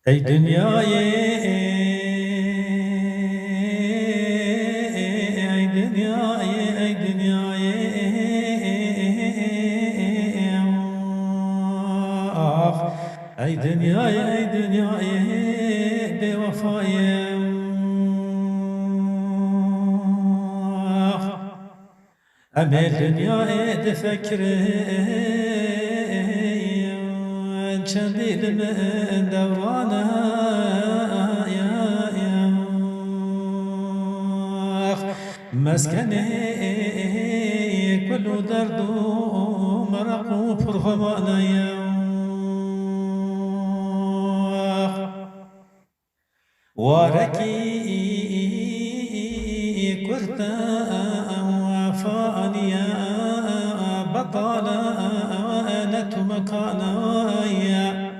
ای دنیای ای دنیای ای دنیای آخ ای دنیای ای دنیای بی وفای امیر دنیای دفکرین چندی من دورانه مسکنه كل درد مرق فرغمانه واركي كرتا وفانيا بطالا وانت مكانايا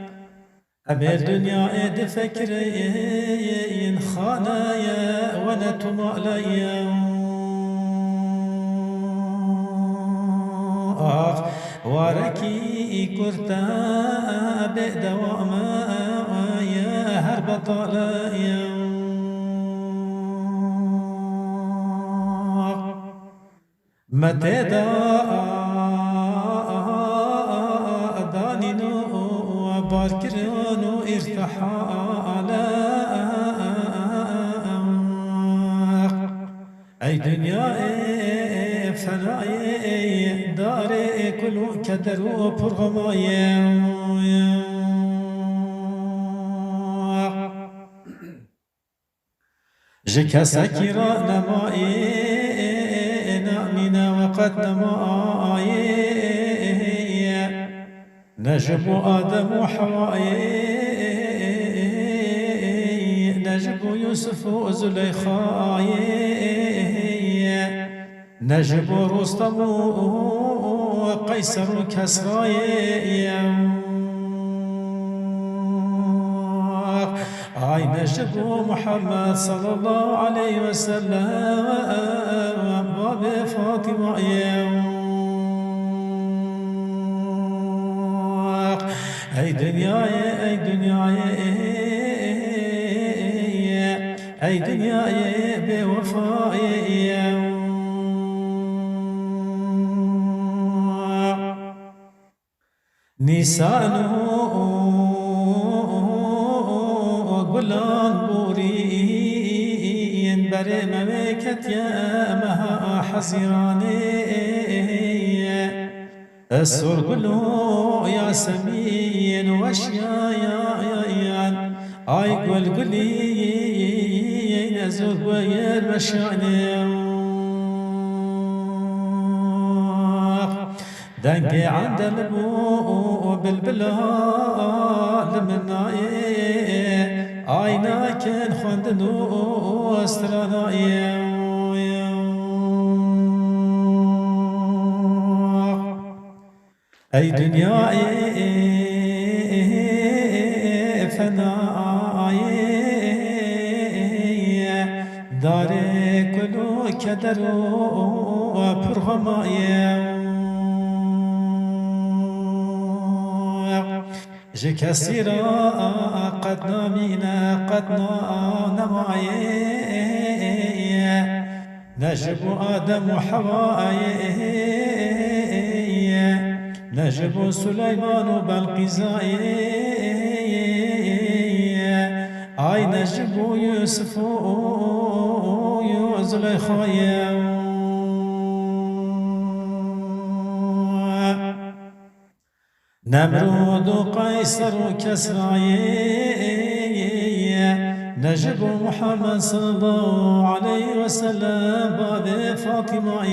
أبي الدنيا إد فكري خانايا ونت ماليا واركي كرتا بدواما يا هرب طالايا متى دانينو وباركرونو ارتحالا أي دنيا فناي داري كل كدر وبرغمايا جكا سكيرا نمائي نامنا وقد نمائي نجم آدم وحواء نجم يوسف وزليخاء نجم رستم وقيصر كسرى أي نجم محمد صلى الله عليه وسلم باب فاطمة أي دنياي أي دنياي أي دنياي بوفائي نسانه غلان بورين بري مملكة يا مها حزيراني السرقلو يا سمين واشيا يا اي قول قلي نزوق ويا المشاني دنقي عند المو بالبلاد مناي اينا كان خندنو استراناي أي دنياي فناي داري كلو كدر وبرغماي جكسيرا قد نامينا قد نماي نجب آدم وحواء نجب سليمان بالقزاء أي نجب يوسف وزليخاء نمرود قيصر كسرى نجب محمد صلى الله عليه وسلم باب فاطمة